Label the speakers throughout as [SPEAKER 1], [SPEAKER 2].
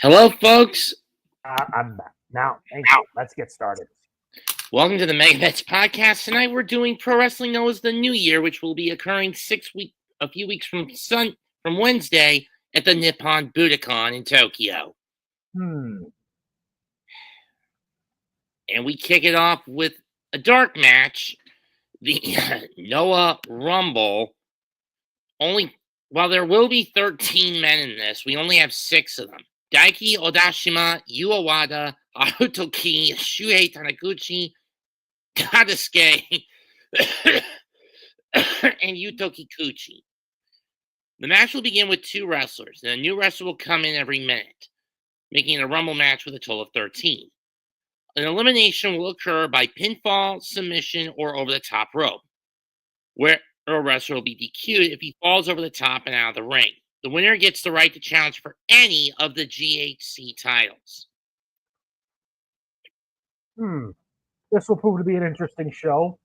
[SPEAKER 1] Hello, folks.
[SPEAKER 2] I'm back. Now, thank you. Let's get started.
[SPEAKER 1] Welcome to the MegaMets podcast. Tonight we're doing Pro Wrestling Known as the New Year, which will be occurring a few weeks from Wednesday at the Nippon Budokan in Tokyo. And we kick it off with a dark match, the Noah Rumble. While there will be 13 men in this, we only have 6 of them. Daiki, Odashima, Owada, Haruto, Shuhei, Taniguchi, Tadasuke, and Yuto Kikuchi. The match will begin with 2 wrestlers, and a new wrestler will come in every minute, making it a Rumble match with a total of 13. An elimination will occur by pinfall, submission, or over the top rope, where a wrestler will be DQ'd if he falls over the top and out of the ring. The winner gets the right to challenge for any of the GHC titles.
[SPEAKER 2] This will prove to be an interesting show.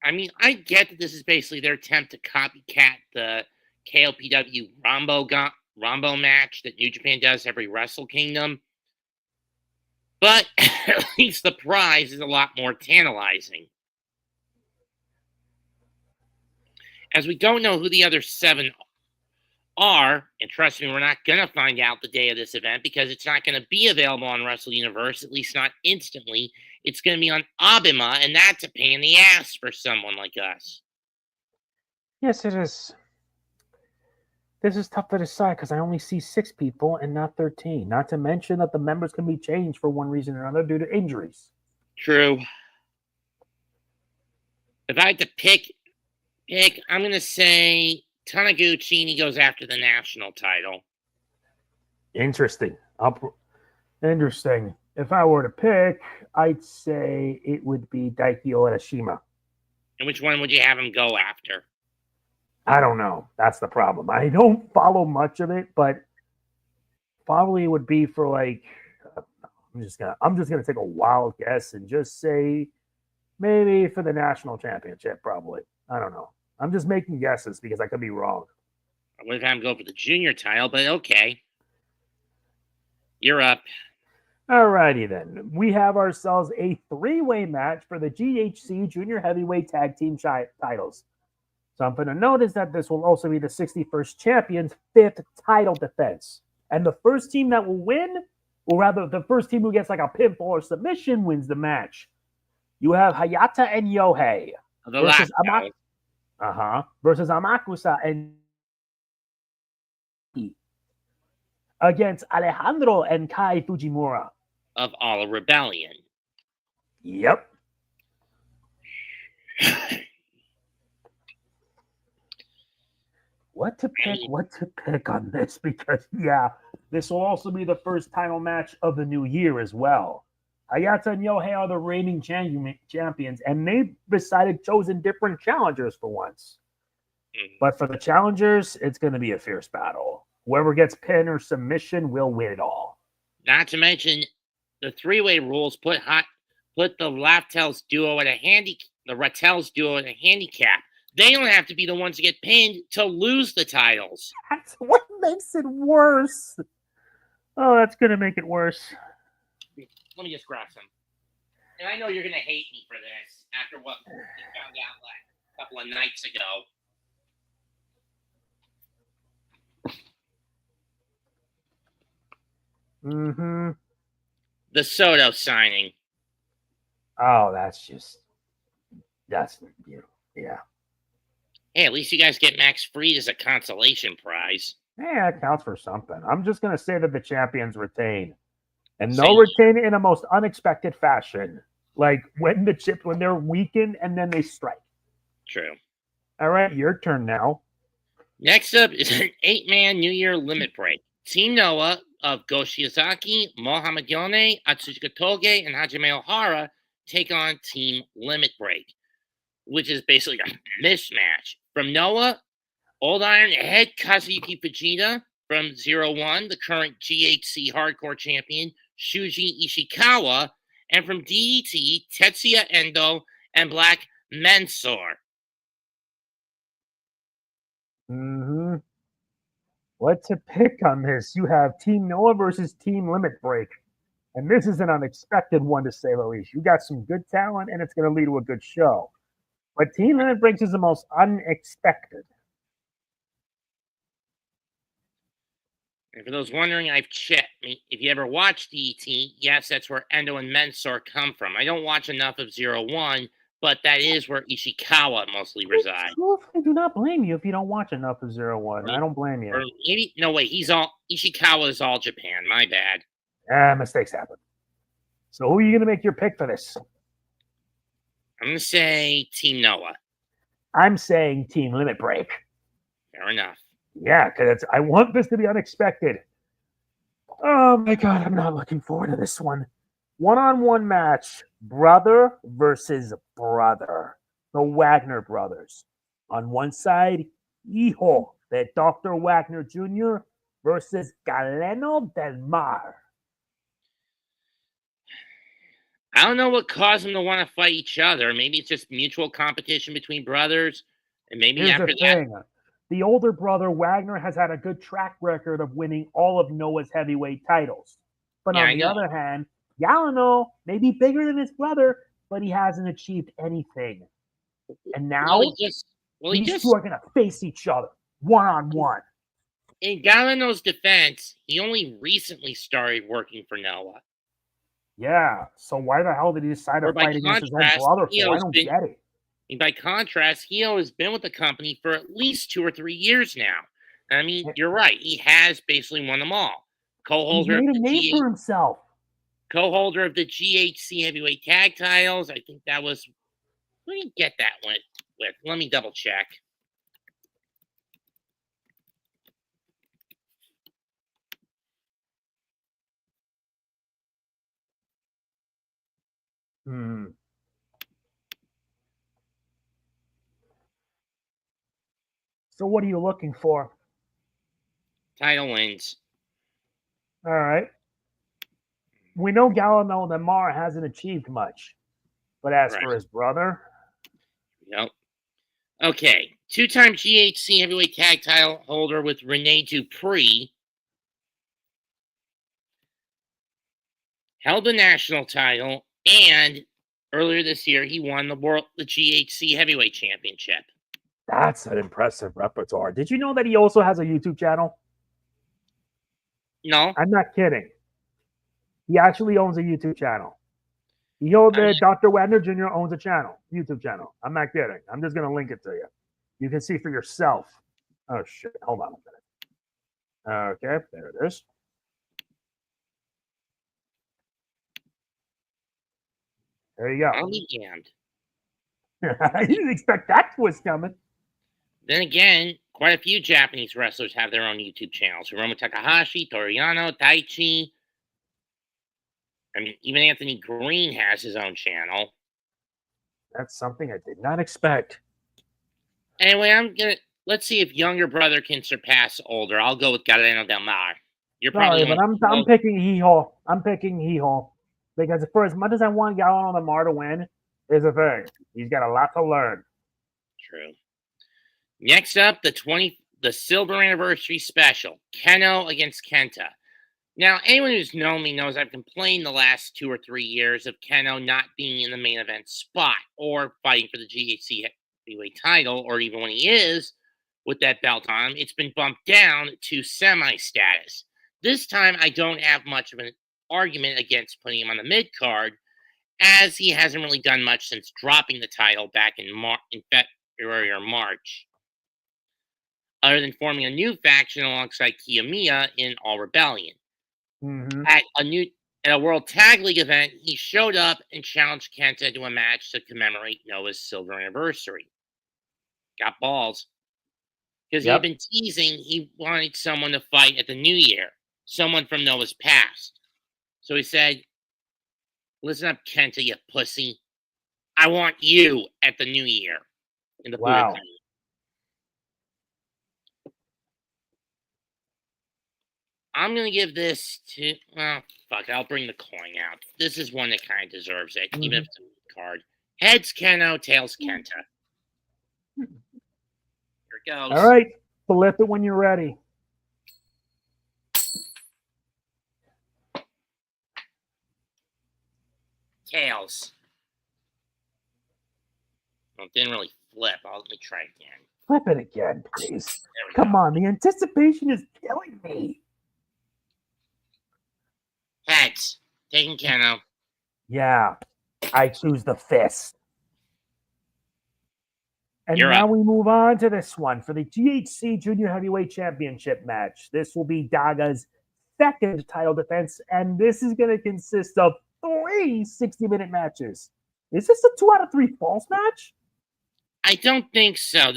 [SPEAKER 1] I mean, I get that this is basically their attempt to copycat the KOPW Rambo match that New Japan does every Wrestle Kingdom. But at least the prize is a lot more tantalizing. As we don't know who the other 7 are, and trust me, we're not going to find out the day of this event because it's not going to be available on Wrestle Universe, at least not instantly. It's going to be on Abema, and that's a pain in the ass for someone like us.
[SPEAKER 2] Yes, it is. This is tough to decide because I only see 6 people and not 13. Not to mention that the members can be changed for one reason or another due to injuries.
[SPEAKER 1] True. If I had to pick, I'm going to say Taniguchi, and he goes after the national title.
[SPEAKER 2] Interesting. Interesting. If I were to pick, I'd say it would be Daiki Odashima.
[SPEAKER 1] And which one would you have him go after?
[SPEAKER 2] I don't know. That's the problem. I don't follow much of it, but probably it would be for like I'm just gonna take a wild guess and just say maybe for the national championship. Probably. I don't know. I'm just making guesses because I could be wrong.
[SPEAKER 1] I would have him go for the junior title, but okay. You're up.
[SPEAKER 2] Alrighty then. We have ourselves a 3-way match for the GHC Junior Heavyweight Tag Team titles. Something to note is that this will also be the 61st champion's 5th title defense. And the first team that will win, or rather the first team who gets like a pinfall or submission wins the match. You have HAYATA and Yone versus AMAKUSA and against Alejandro and Kai Fujimura
[SPEAKER 1] of All Rebellion.
[SPEAKER 2] Yep. What to pick on this? Because, this will also be the first title match of the new year as well. HAYATA and Yone are the reigning champions, and they've chosen different challengers for once. But for the challengers, it's going to be a fierce battle. Whoever gets pin or submission will win it all.
[SPEAKER 1] Not to mention, the 3-way rules put the RATEL'S duo at a handicap. They don't have to be the ones to get pinned to lose the titles.
[SPEAKER 2] That's what makes it worse. Oh, that's going to make it worse.
[SPEAKER 1] Let me just grab some. And I know you're going to hate me for this after what we found out a couple of nights ago. The Soto signing.
[SPEAKER 2] Oh, that's yeah.
[SPEAKER 1] Hey, at least you guys get Max Fried as a consolation prize.
[SPEAKER 2] Yeah, that counts for something. I'm just going to say that the champions retain. And they'll retain in a most unexpected fashion. Like when they're weakened and then they strike.
[SPEAKER 1] True.
[SPEAKER 2] All right, your turn now.
[SPEAKER 1] Next up is an 8-man New Year limit break. Team Noah of Go Shiozaki, Mohammed, Yone, Atsushi Kotoge, and Hajime Ohara take on Team Limit Break, which is basically a mismatch. From Noah, Old Iron Head Kazuyuki Fujita. From 0-1, the current GHC Hardcore Champion, Shuji Ishikawa. And from DDT, Tetsuya Endo and Black Menosr-re.
[SPEAKER 2] What to pick on this? You have Team Noah versus Team Limit Break. And this is an unexpected one, to say the least. You got some good talent, and it's going to lead to a good show. But Team Limit Breaks is the most unexpected.
[SPEAKER 1] And for those wondering, I've checked. If you ever watched DT, yes, that's where Endo and Menosr-re come from. I don't watch enough of 01, but that is where Ishikawa mostly resides.
[SPEAKER 2] I do not blame you if you don't watch enough of 01. I don't blame you.
[SPEAKER 1] Or maybe, no, wait, Ishikawa is all Japan. My bad.
[SPEAKER 2] Mistakes happen. So who are you going to make your pick for this?
[SPEAKER 1] I'm going to say Team Noah.
[SPEAKER 2] I'm saying Team Limit Break.
[SPEAKER 1] Fair enough.
[SPEAKER 2] Yeah, because I want this to be unexpected. Oh my God, I'm not looking forward to this one. One-on-one match, brother versus brother. The Wagner brothers. On one side, Hijo, the Dr. Wagner Jr. versus Galeno del Mar.
[SPEAKER 1] I don't know what caused them to want to fight each other. Maybe it's just mutual competition between brothers. And maybe
[SPEAKER 2] Here's
[SPEAKER 1] after
[SPEAKER 2] the
[SPEAKER 1] that.
[SPEAKER 2] thing. The older brother, Wagner, has had a good track record of winning all of Noah's heavyweight titles. But on the other hand, Galeno may be bigger than his brother, but he hasn't achieved anything. And now, these two are going to face each other, one-on-one.
[SPEAKER 1] In Galeno's defense, he only recently started working for Noah.
[SPEAKER 2] Yeah, so why the hell did he decide to fight against his own brother for? I don't get it.
[SPEAKER 1] And by contrast, Hio has been with the company for at least 2 or 3 years now. I mean, you're right. He has basically won them all.
[SPEAKER 2] Co-holder of the
[SPEAKER 1] GHC heavyweight tag titles. I think that was. Where did he get that one with? Let me double check.
[SPEAKER 2] So what are you looking for?
[SPEAKER 1] Title wins.
[SPEAKER 2] All right. We know Galeno del Mar hasn't achieved much. But as for his brother?
[SPEAKER 1] Yep. Okay. 2-time GHC heavyweight tag title holder with Rene Dupree. Held the national title. And earlier this year, he won the GHC heavyweight championship.
[SPEAKER 2] That's an impressive repertoire. Did you know that he also has a YouTube channel?
[SPEAKER 1] No.
[SPEAKER 2] I'm not kidding. He actually owns a YouTube channel. Dr. Wagner Jr. owns a YouTube channel. I'm not kidding. I'm just going to link it to you. You can see for yourself. Oh, shit. Hold on a minute. Okay, there it is. There you go.
[SPEAKER 1] I'll be damned.
[SPEAKER 2] I didn't expect that twist coming.
[SPEAKER 1] Then again, quite a few Japanese wrestlers have their own YouTube channels. Hiromu Takahashi, Toriano, Daiki. I mean, even Anthony Green has his own channel.
[SPEAKER 2] That's something I did not expect.
[SPEAKER 1] Anyway, let's see if younger brother can surpass older. I'll go with Galeno del Mar.
[SPEAKER 2] I'm picking Hijo. I'm picking Hijo. Because for as much as I want Galeno del Mar to win, here's the thing. He's got a lot to learn.
[SPEAKER 1] True. Next up, the Silver Anniversary Special. Keno against Kenta. Now, anyone who's known me knows I've complained the last 2 or 3 years of Keno not being in the main event spot or fighting for the GHC heavyweight title, or even when he is with that belt on him, it's been bumped down to semi-status. This time, I don't have much of an argument against putting him on the mid-card, as he hasn't really done much since dropping the title back in February or March, other than forming a new faction alongside Kiyomiya in All Rebellion.
[SPEAKER 2] Mm-hmm.
[SPEAKER 1] At a World Tag League event, he showed up and challenged Kenta to a match to commemorate Noah's silver anniversary. Got balls. Because he had been teasing he wanted someone to fight at the New Year, someone from Noah's past. So he said, "Listen up, Kenta, you pussy. I want you at the New Year." In the Budokan. I'm going to give this to, I'll bring the coin out. This is one that kind of deserves it, even if it's a card. Heads Keno, tails Kenta. Here it goes.
[SPEAKER 2] All right. Flip it when you're ready.
[SPEAKER 1] Tails. Well, it didn't really flip. Let me try again.
[SPEAKER 2] Flip it again, please.
[SPEAKER 1] There we
[SPEAKER 2] Come
[SPEAKER 1] go.
[SPEAKER 2] on, the anticipation is killing me.
[SPEAKER 1] Heads. Taking Keno.
[SPEAKER 2] Yeah, I choose the fist. And
[SPEAKER 1] You're
[SPEAKER 2] now
[SPEAKER 1] up.
[SPEAKER 2] we move on to this one for the GHC Junior Heavyweight Championship match. This will be Daga's second title defense, and this is going to consist of 3 60-minute matches. Is this a 2 out of 3 falls match?
[SPEAKER 1] I don't think so.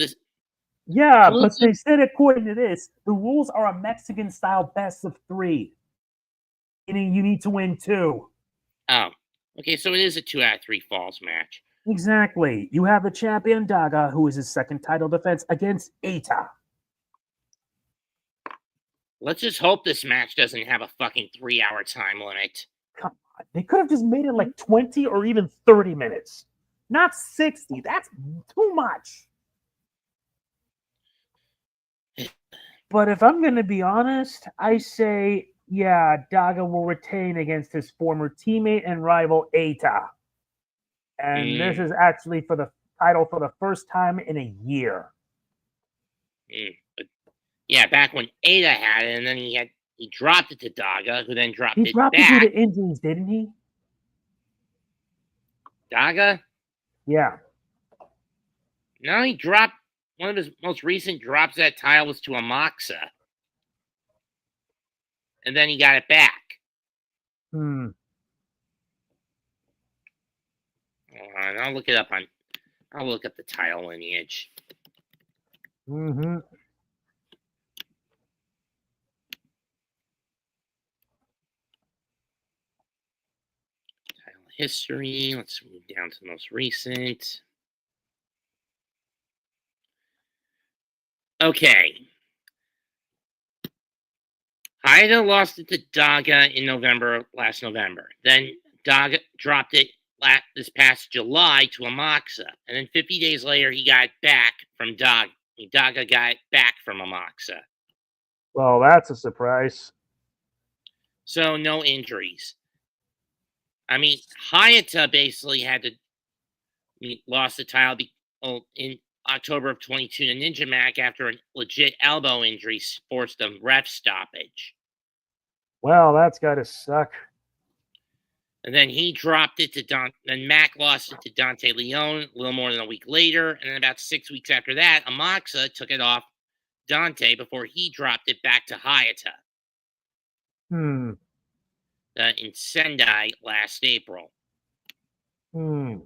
[SPEAKER 2] Yeah, but they said according to this, the rules are a Mexican-style best of 3, meaning you need to win 2.
[SPEAKER 1] Oh, okay, so it is a 2 out of 3 falls match.
[SPEAKER 2] Exactly. You have the champion Daga, who is his second title defense against Eita.
[SPEAKER 1] Let's just hope this match doesn't have a fucking 3-hour time limit.
[SPEAKER 2] Come on. They could have just made it like 20 or even 30 minutes. Not 60. That's too much. But if I'm going to be honest, I say, yeah, Daga will retain against his former teammate and rival Eita. And this is actually for the title for the first time in a year.
[SPEAKER 1] But yeah, back when Eita had it, and then he dropped it to Daga, who then dropped it back.
[SPEAKER 2] He dropped it due to injuries, didn't he?
[SPEAKER 1] Daga?
[SPEAKER 2] Yeah.
[SPEAKER 1] No, he dropped one of his most recent drops of that title was to AMAKUSA. And then he got it back. I'll look it up I'll look up the title lineage.
[SPEAKER 2] Mm-hmm.
[SPEAKER 1] Title history. Let's move down to the most recent. Okay. HAYATA lost it to Daga in last November. Then Daga dropped it this past July to AMAKUSA. And then 50 days later, he got it back from Daga. Daga got it back from AMAKUSA.
[SPEAKER 2] Well, that's a surprise.
[SPEAKER 1] So, no injuries. I mean, HAYATA basically lost the title in October of 22 to Ninja Mac after a legit elbow injury forced a ref stoppage.
[SPEAKER 2] Well, that's got to suck.
[SPEAKER 1] And then he dropped it to then Mac lost it to Dante Leone a little more than a week later. And then about 6 weeks after that, AMAKUSA took it off Dante before he dropped it back to HAYATA. In Sendai last April. I'm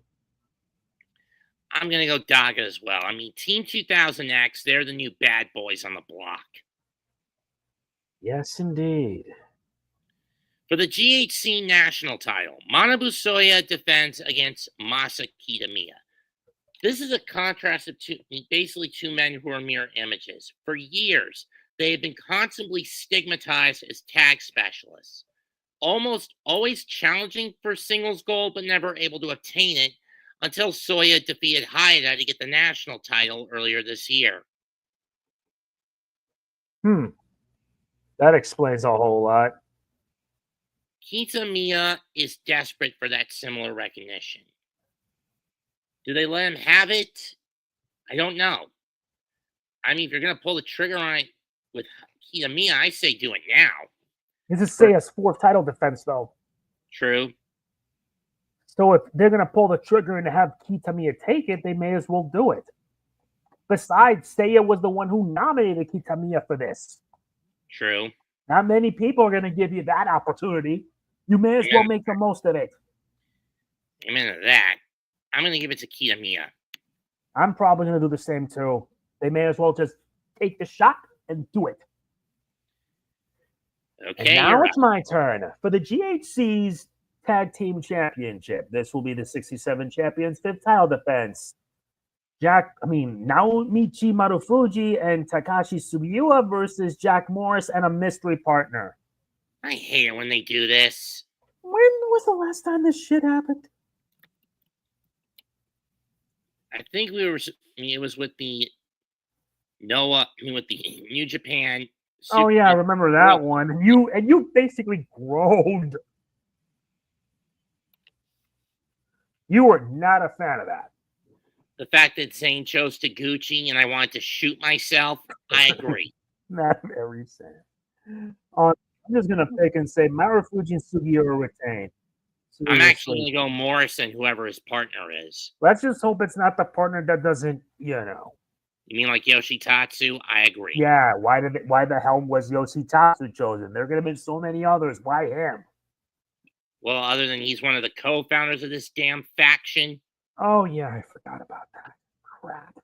[SPEAKER 1] going to go Daga as well. I mean, Team 2000X, they're the new bad boys on the block.
[SPEAKER 2] Yes, indeed.
[SPEAKER 1] For the GHC national title, Manabu Soya defends against Masa Kitamiya. This is a contrast of basically two men who are mirror images. For years, they have been constantly stigmatized as tag specialists, almost always challenging for singles gold, but never able to obtain it until Soya defeated HAYATA to get the national title earlier this year.
[SPEAKER 2] That explains a whole lot.
[SPEAKER 1] Kitamiya is desperate for that similar recognition. Do they let him have it? I don't know. I mean, if you're going to pull the trigger on it with Kitamiya, I say do it now.
[SPEAKER 2] This is Seiya's fourth title defense, though.
[SPEAKER 1] True.
[SPEAKER 2] So if they're going to pull the trigger and have Kitamiya take it, they may as well do it. Besides, Seiya was the one who nominated Kitamiya for this.
[SPEAKER 1] True.
[SPEAKER 2] Not many people are going to give you that opportunity. You may as well make the most of it.
[SPEAKER 1] Amen to that. I'm going to give it to Kitamiya.
[SPEAKER 2] I'm probably going to do the same, too. They may as well just take the shot and do it.
[SPEAKER 1] Okay.
[SPEAKER 2] And now it's my turn. For the GHC's Tag Team Championship, this will be the 67 champions' fifth title defense. Naomichi Marufuji and Takashi Sugiura versus Jack Morris and a mystery partner.
[SPEAKER 1] I hate it when they do this.
[SPEAKER 2] When was the last time this shit happened?
[SPEAKER 1] I think it was with the with the New Japan.
[SPEAKER 2] Oh yeah, I remember that one. And you basically groaned. You were not a fan of that.
[SPEAKER 1] The fact that Zayn chose Taguchi and I wanted to shoot myself, I agree.
[SPEAKER 2] Not very sad. I'm just going to pick and say Marufuji and Sugiura retain.
[SPEAKER 1] I'm actually going to go Morrison, whoever his partner is.
[SPEAKER 2] Let's just hope it's not the partner that doesn't, You
[SPEAKER 1] mean like Yoshitatsu? I agree.
[SPEAKER 2] Yeah, why the hell was Yoshitatsu chosen? There could have been so many others. Why him?
[SPEAKER 1] Well, other than he's one of the co-founders of this damn faction.
[SPEAKER 2] Oh, yeah, I forgot about that. Crap.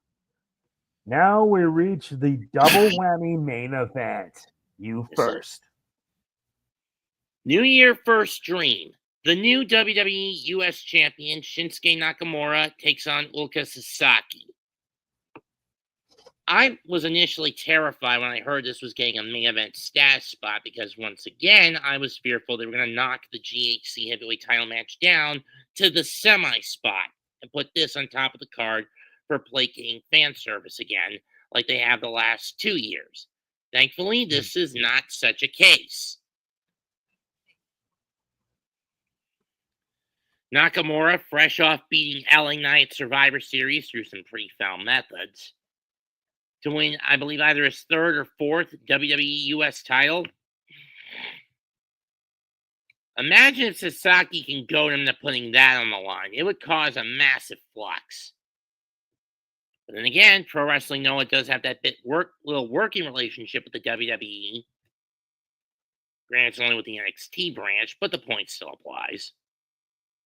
[SPEAKER 2] Now we reach the double whammy main event. You first.
[SPEAKER 1] New Year First Dream. The new WWE US Champion Shinsuke Nakamura takes on Ulka Sasaki. I was initially terrified when I heard this was getting a main event status spot because, once again, I was fearful they were going to knock the GHC heavyweight title match down to the semi spot and put this on top of the card for placating fan service again, like they have the last 2 years. Thankfully, this is not such a case. Nakamura, fresh off beating LA Knight at Survivor Series through some pretty foul methods, to win, I believe, either his third or fourth WWE US title. Imagine if Sasaki can goad him to putting that on the line. It would cause a massive flux. But then again, Pro Wrestling Noah does have that little working relationship with the WWE. Granted, it's only with the NXT branch, but the point still applies.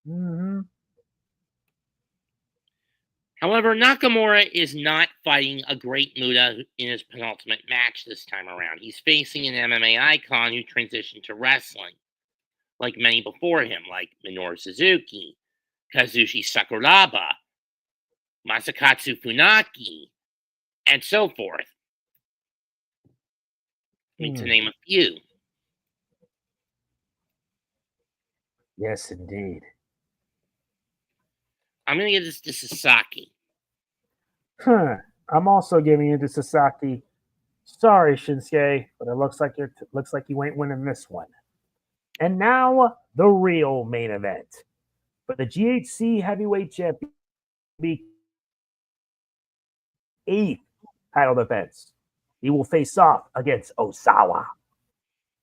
[SPEAKER 2] Mm-hmm.
[SPEAKER 1] However, Nakamura is not fighting a great Muta in his penultimate match this time around. He's facing an MMA icon who transitioned to wrestling, like many before him, like Minoru Suzuki, Kazushi Sakuraba, Masakatsu Funaki, and so forth. To name a few.
[SPEAKER 2] Yes, indeed.
[SPEAKER 1] I'm going to give this to Sasaki.
[SPEAKER 2] I'm also giving it to Sasaki. Sorry, Shinsuke, but it looks like you ain't winning this one. And now the real main event for the GHC Heavyweight Champion, the 8th title defense. He will face off against Ozawa,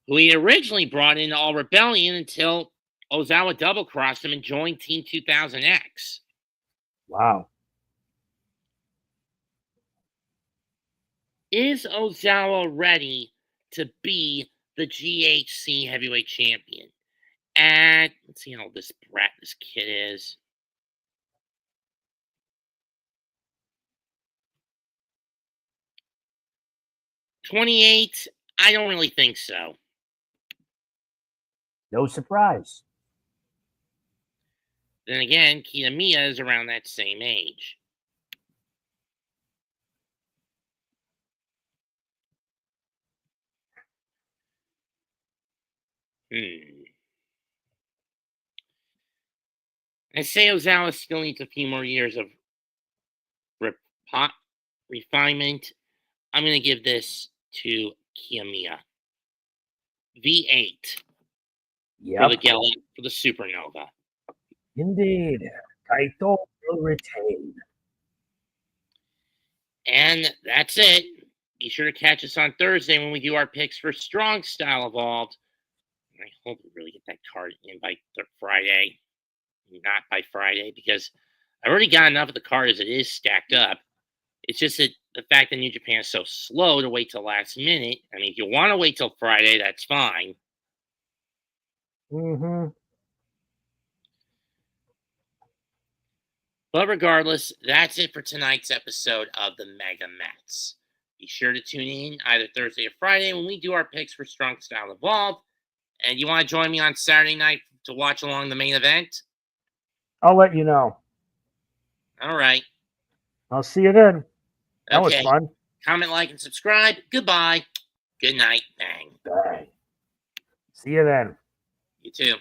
[SPEAKER 1] who he originally brought into All Rebellion until Ozawa double-crossed him and joined Team 2000X.
[SPEAKER 2] Wow.
[SPEAKER 1] Is Ozawa ready to be the GHC Heavyweight Champion? And let's see how old this kid is. $28? I don't really think so.
[SPEAKER 2] No surprise.
[SPEAKER 1] Then again, Kitamiya is around that same age. I say Ozawa still needs a few more years of refinement. I'm going to give this to Kitamiya. V8.
[SPEAKER 2] Yep.
[SPEAKER 1] For the Supernova.
[SPEAKER 2] Indeed. Kaito will retain.
[SPEAKER 1] And that's it. Be sure to catch us on Thursday when we do our picks for Strong Style Evolved. And I hope we really get that card in by Friday. Not by Friday, because I already got enough of the card as it is stacked up. It's just that the fact that New Japan is so slow to wait till last minute. I mean, if you want to wait till Friday, that's fine.
[SPEAKER 2] Mm-hmm.
[SPEAKER 1] But regardless, that's it for tonight's episode of the MegaMets. Be sure to tune in either Thursday or Friday when we do our picks for Strong Style Evolved. And you want to join me on Saturday night to watch along the main event?
[SPEAKER 2] I'll let you know.
[SPEAKER 1] All right.
[SPEAKER 2] I'll see you then. That was fun.
[SPEAKER 1] Comment, like, and subscribe. Goodbye. Good night. Bang.
[SPEAKER 2] Bang. See you then.
[SPEAKER 1] You too.